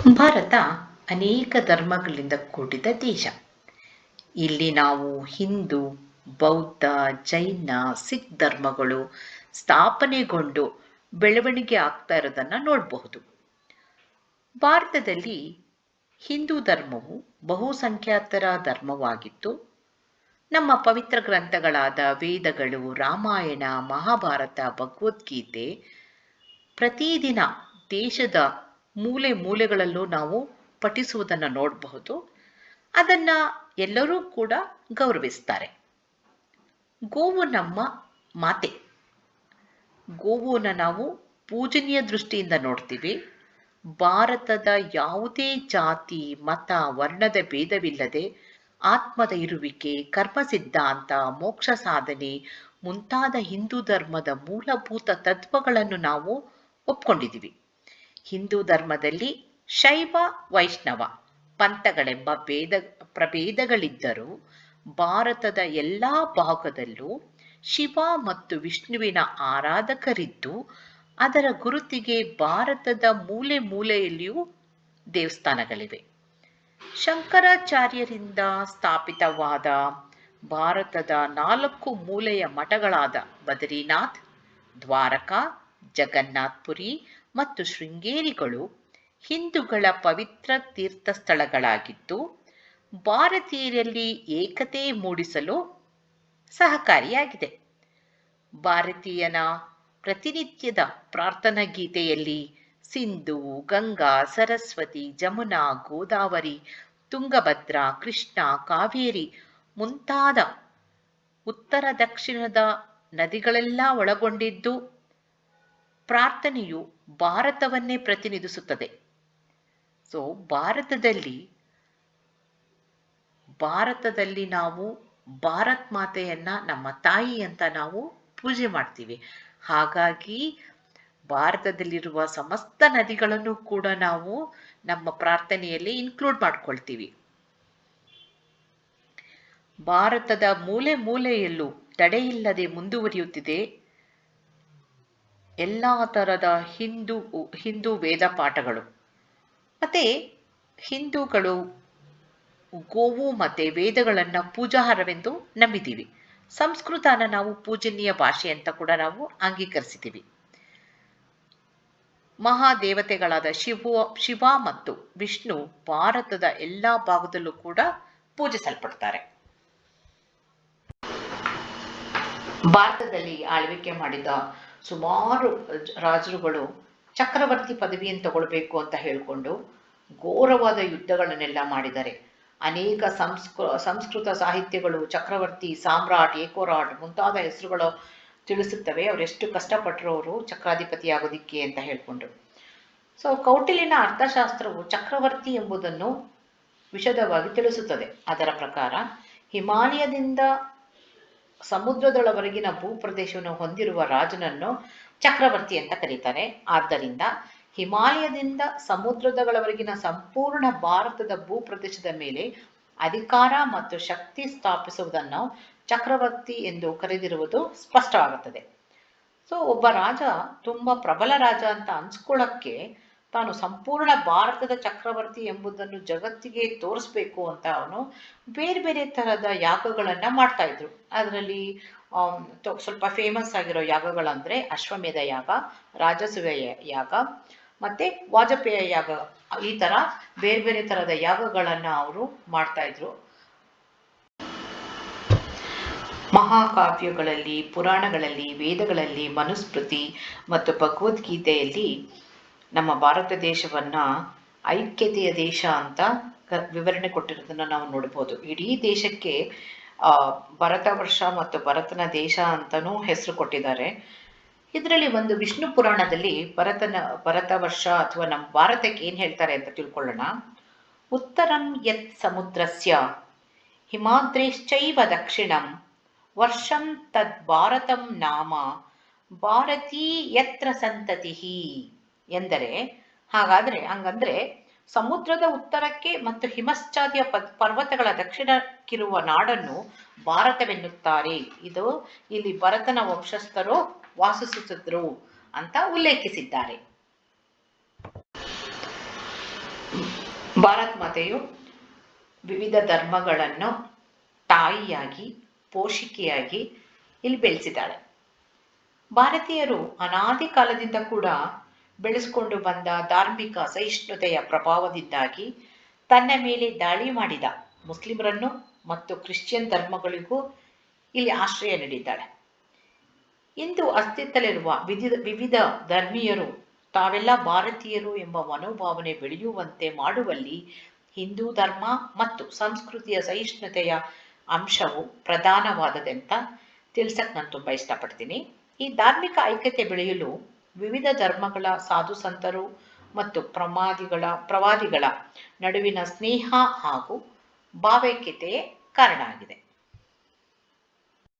ಭಾರತ ಅನೇಕ ಧರ್ಮಗಳಿಂದ ಕೂಡಿದ ದೇಶ. ಇಲ್ಲಿ ನಾವು ಹಿಂದೂ, ಬೌದ್ಧ, ಜೈನ, ಸಿಖ್ ಧರ್ಮಗಳು ಸ್ಥಾಪನೆಗೊಂಡು ಬೆಳವಣಿಗೆ ಆಗ್ತಾ ಇರೋದನ್ನ ನೋಡಬಹುದು. ಭಾರತದಲ್ಲಿ ಹಿಂದೂ ಧರ್ಮವು ಬಹುಸಂಖ್ಯಾತರ ಧರ್ಮವಾಗಿದ್ದು, ನಮ್ಮ ಪವಿತ್ರ ಗ್ರಂಥಗಳಾದ ವೇದಗಳು, ರಾಮಾಯಣ, ಮಹಾಭಾರತ, ಭಗವದ್ಗೀತೆ ಪ್ರತಿದಿನ ದೇಶದ ಮೂಲೆ ಮೂಲೆಗಳಲ್ಲೂ ನಾವು ಪಠಿಸುವುದನ್ನು ನೋಡಬಹುದು. ಅದನ್ನು ಎಲ್ಲರೂ ಕೂಡ ಗೌರವಿಸ್ತಾರೆ. ಗೋವು ನಮ್ಮ ಮಾತೆ. ಗೋವನ್ನು ನಾವು ಪೂಜನೀಯ ದೃಷ್ಟಿಯಿಂದ ನೋಡ್ತೀವಿ. ಭಾರತದ ಯಾವುದೇ ಜಾತಿ, ಮತ, ವರ್ಣದ ಭೇದವಿಲ್ಲದೆ ಆತ್ಮದ ಇರುವಿಕೆ, ಕರ್ಮ ಸಿದ್ಧಾಂತ, ಮೋಕ್ಷ ಸಾಧನೆ ಮುಂತಾದ ಹಿಂದೂ ಧರ್ಮದ ಮೂಲಭೂತ ತತ್ವಗಳನ್ನು ನಾವು ಒಪ್ಕೊಂಡಿದ್ದೀವಿ. ಹಿಂದೂ ಧರ್ಮದಲ್ಲಿ ಶೈವ, ವೈಷ್ಣವ ಪಂಥಗಳೆಂಬ ಪ್ರಭೇದಗಳಿದ್ದರೂ ಭಾರತದ ಎಲ್ಲ ಭಾಗದಲ್ಲೂ ಶಿವ ಮತ್ತು ವಿಷ್ಣುವಿನ ಆರಾಧಕರಿದ್ದು, ಅದರ ಗುರುತಿಗೆ ಭಾರತದ ಮೂಲೆ ಮೂಲೆಯಲ್ಲಿಯೂ ದೇವಸ್ಥಾನಗಳಿವೆ. ಶಂಕರಾಚಾರ್ಯರಿಂದ ಸ್ಥಾಪಿತವಾದ ಭಾರತದ 4 ಮೂಲೆಯ ಮಠಗಳಾದ ಬದರಿನಾಥ್, ದ್ವಾರಕಾ, ಜಗನ್ನಾಥ್ಪುರಿ ಮತ್ತು ಶೃಂಗೇರಿಗಳು ಹಿಂದೂಗಳ ಪವಿತ್ರ ತೀರ್ಥಸ್ಥಳಗಳಾಗಿದ್ದು, ಭಾರತೀಯರಲ್ಲಿ ಏಕತೆ ಮೂಡಿಸಲು ಸಹಕಾರಿಯಾಗಿದೆ. ಭಾರತೀಯನ ಪ್ರತಿನಿತ್ಯದ ಪ್ರಾರ್ಥನಾ ಗೀತೆಯಲ್ಲಿ ಸಿಂಧು, ಗಂಗಾ, ಸರಸ್ವತಿ, ಜಮುನಾ, ಗೋದಾವರಿ, ತುಂಗಭದ್ರಾ, ಕೃಷ್ಣ, ಕಾವೇರಿ ಮುಂತಾದ ಉತ್ತರ ದಕ್ಷಿಣದ ನದಿಗಳೆಲ್ಲ ಒಳಗೊಂಡಿದ್ದು, ಪ್ರಾರ್ಥನೆಯು ಭಾರತವನ್ನೇ ಪ್ರತಿನಿಧಿಸುತ್ತದೆ. ಸೊ ಭಾರತದಲ್ಲಿ ನಾವು ಭಾರತ್ ಮಾತೆಯನ್ನ ನಮ್ಮ ತಾಯಿ ಅಂತ ನಾವು ಪೂಜೆ ಮಾಡ್ತೀವಿ. ಹಾಗಾಗಿ ಭಾರತದಲ್ಲಿರುವ ಸಮಸ್ತ ನದಿಗಳನ್ನು ಕೂಡ ನಾವು ನಮ್ಮ ಪ್ರಾರ್ಥನೆಯಲ್ಲಿ ಇನ್ಕ್ಲೂಡ್ ಮಾಡ್ಕೊಳ್ತೀವಿ. ಭಾರತದ ಮೂಲೆ ಮೂಲೆಯಲ್ಲೂ ತಡೆಯಿಲ್ಲದೆ ಮುಂದುವರಿಯುತ್ತಿದೆ ಎಲ್ಲ ಥರದ ಹಿಂದೂ ವೇದ ಪಾಠಗಳು. ಮತ್ತೆ ಹಿಂದೂಗಳು ಗೋವು ಮತ್ತೆ ವೇದಗಳನ್ನು ಪೂಜಾಹಾರವೆಂದು ನಂಬಿದ್ದೀವಿ. ಸಂಸ್ಕೃತನ ನಾವು ಪೂಜನೀಯ ಭಾಷೆ ಅಂತ ಕೂಡ ನಾವು ಅಂಗೀಕರಿಸಿದ್ದೀವಿ. ಮಹಾದೇವತೆಗಳಾದ ಶಿವ ಮತ್ತು ವಿಷ್ಣು ಭಾರತದ ಎಲ್ಲ ಭಾಗದಲ್ಲೂ ಕೂಡ ಪೂಜಿಸಲ್ಪಡ್ತಾರೆ. ಭಾರತದಲ್ಲಿ ಆಳ್ವಿಕೆ ಮಾಡಿದ ಸುಮಾರು ರಾಜರುಗಳು ಚಕ್ರವರ್ತಿ ಪದವಿಯನ್ನು ತಗೊಳ್ಬೇಕು ಅಂತ ಹೇಳಿಕೊಂಡು ಘೋರವಾದ ಯುದ್ಧಗಳನ್ನೆಲ್ಲ ಮಾಡಿದ್ದಾರೆ. ಅನೇಕ ಸಂಸ್ಕೃತ ಸಾಹಿತ್ಯಗಳು ಚಕ್ರವರ್ತಿ, ಸಾಮ್ರಾಟ್, ಏಕೋರಾಟ್ ಮುಂತಾದ ಹೆಸರುಗಳು ತಿಳಿಸುತ್ತವೆ ಅವರೆಷ್ಟು ಕಷ್ಟಪಟ್ಟರು ಅವರು ಚಕ್ರಾಧಿಪತಿ ಆಗೋದಿಕ್ಕೆ ಅಂತ ಹೇಳಿಕೊಂಡು. ಸೊ ಕೌಟಿಲ್ಯನ ಅರ್ಥಶಾಸ್ತ್ರವು ಚಕ್ರವರ್ತಿ ಎಂಬುದನ್ನು ವಿಶದವಾಗಿ ತಿಳಿಸುತ್ತದೆ. ಅದರ ಪ್ರಕಾರ ಹಿಮಾಲಯದಿಂದ ಸಮುದ್ರದೊಳವರೆಗಿನ ಭೂಪ್ರದೇಶವನ್ನು ಹೊಂದಿರುವ ರಾಜನನ್ನು ಚಕ್ರವರ್ತಿ ಅಂತ ಕರೀತಾರೆ. ಆದ್ದರಿಂದ ಹಿಮಾಲಯದಿಂದ ಸಮುದ್ರದವರೆಗಿನ ಸಂಪೂರ್ಣ ಭಾರತದ ಭೂಪ್ರದೇಶದ ಮೇಲೆ ಅಧಿಕಾರ ಮತ್ತು ಶಕ್ತಿ ಸ್ಥಾಪಿಸುವುದನ್ನು ಚಕ್ರವರ್ತಿ ಎಂದು ಕರೆದಿರುವುದು ಸ್ಪಷ್ಟವಾಗುತ್ತದೆ. ಸೊ ಒಬ್ಬ ರಾಜ ತುಂಬ ಪ್ರಬಲ ರಾಜ ಅಂತ ಅನ್ಸ್ಕೊಳ್ಳೋಕ್ಕೆ ತಾನು ಸಂಪೂರ್ಣ ಭಾರತದ ಚಕ್ರವರ್ತಿ ಎಂಬುದನ್ನು ಜಗತ್ತಿಗೆ ತೋರಿಸ್ಬೇಕು ಅಂತ ಅವನು ಬೇರೆ ಬೇರೆ ಥರದ ಯಾಗಗಳನ್ನು ಮಾಡ್ತಾ ಇದ್ರು. ಅದರಲ್ಲಿ ಸ್ವಲ್ಪ ಫೇಮಸ್ ಆಗಿರೋ ಯಾಗಗಳಂದರೆ ಅಶ್ವಮೇಧ ಯಾಗ, ರಾಜಸೂಯ ಯಾಗ ಮತ್ತು ವಾಜಪೇಯ ಯಾಗ. ಈ ಥರ ಬೇರೆ ಬೇರೆ ಥರದ ಯಾಗಗಳನ್ನು ಅವರು ಮಾಡ್ತಾ ಇದ್ರು. ಮಹಾಕಾವ್ಯಗಳಲ್ಲಿ, ಪುರಾಣಗಳಲ್ಲಿ, ವೇದಗಳಲ್ಲಿ, ಮನುಸ್ಮೃತಿ ಮತ್ತು ಭಗವದ್ಗೀತೆಯಲ್ಲಿ ನಮ್ಮ ಭಾರತ ದೇಶವನ್ನು ಐಕ್ಯತೆಯ ದೇಶ ಅಂತ ವಿವರಣೆ ಕೊಟ್ಟಿರೋದನ್ನು ನಾವು ನೋಡ್ಬೋದು. ಇಡೀ ದೇಶಕ್ಕೆ ಭರತ ವರ್ಷ ಮತ್ತು ಭರತನ ದೇಶ ಅಂತಲೂ ಹೆಸರು ಕೊಟ್ಟಿದ್ದಾರೆ. ಇದರಲ್ಲಿ ಒಂದು ವಿಷ್ಣು ಪುರಾಣದಲ್ಲಿ ಭರತ ವರ್ಷ ಅಥವಾ ನಮ್ಮ ಭಾರತಕ್ಕೆ ಏನು ಹೇಳ್ತಾರೆ ಅಂತ ತಿಳ್ಕೊಳ್ಳೋಣ. ಉತ್ತರಂ ಯತ್ ಸಮುದ್ರಸ್ಯ ಹಿಮಾದ್ರೇಶ್ಚೈವ ದಕ್ಷಿಣಂ ವರ್ಷಂ ತದ್ ಭಾರತಂ ನಾಮ ಭಾರತೀ ಯತ್ರ ಸಂತತಿಹಿ ಎಂದರೆ, ಹಂಗಂದ್ರೆ ಸಮುದ್ರದ ಉತ್ತರಕ್ಕೆ ಮತ್ತು ಹಿಮಶ್ಚಾದಿಯ ಪರ್ವತಗಳ ದಕ್ಷಿಣಕ್ಕಿರುವ ನಾಡನ್ನು ಭಾರತವೆನ್ನುತ್ತಾರೆ. ಇದು ಇಲ್ಲಿ ಭರತನ ವಂಶಸ್ಥರು ವಾಸಿಸುತ್ತಿದ್ರು ಅಂತ ಉಲ್ಲೇಖಿಸಿದ್ದಾರೆ. ಭಾರತ್ ಮಾತೆಯು ವಿವಿಧ ಧರ್ಮಗಳನ್ನು ತಾಯಿಯಾಗಿ ಪೋಷಿಕೆಯಾಗಿ ಇಲ್ಲಿ ಬೆಳೆಸಿದ್ದಾಳೆ. ಭಾರತೀಯರು ಅನಾದಿ ಕಾಲದಿಂದ ಕೂಡ ಬೆಳೆಸಿಕೊಂಡು ಬಂದ ಧಾರ್ಮಿಕ ಸಹಿಷ್ಣುತೆಯ ಪ್ರಭಾವದಿಂದಾಗಿ ತನ್ನ ಮೇಲೆ ದಾಳಿ ಮಾಡಿದ ಮುಸ್ಲಿಮರನ್ನು ಮತ್ತು ಕ್ರಿಶ್ಚಿಯನ್ ಧರ್ಮಗಳಿಗೂ ಇಲ್ಲಿ ಆಶ್ರಯ ನೀಡಿದ್ದಾಳೆ. ಇಂದು ಅಸ್ತಿತ್ವದಲ್ಲಿರುವ ವಿವಿಧ ಧರ್ಮೀಯರು ತಾವೆಲ್ಲ ಭಾರತೀಯರು ಎಂಬ ಮನೋಭಾವನೆ ಬೆಳೆಯುವಂತೆ ಮಾಡುವಲ್ಲಿ ಹಿಂದೂ ಧರ್ಮ ಮತ್ತು ಸಂಸ್ಕೃತಿಯ ಸಹಿಷ್ಣುತೆಯ ಅಂಶವು ಪ್ರಧಾನವಾದದಂತ ತಿಳ್ಸಕ್ ನಾನು ತುಂಬ ಇಷ್ಟಪಡ್ತೀನಿ. ಈ ಧಾರ್ಮಿಕ ಐಕ್ಯತೆ ಬೆಳೆಯಲು ವಿವಿಧ ಧರ್ಮಗಳ ಸಾಧು ಸಂತರು ಮತ್ತು ಪ್ರವಾದಿಗಳ ನಡುವಿನ ಸ್ನೇಹ ಹಾಗೂ ಭಾವೈಕ್ಯತೆಯೇ ಕಾರಣ ಆಗಿದೆ.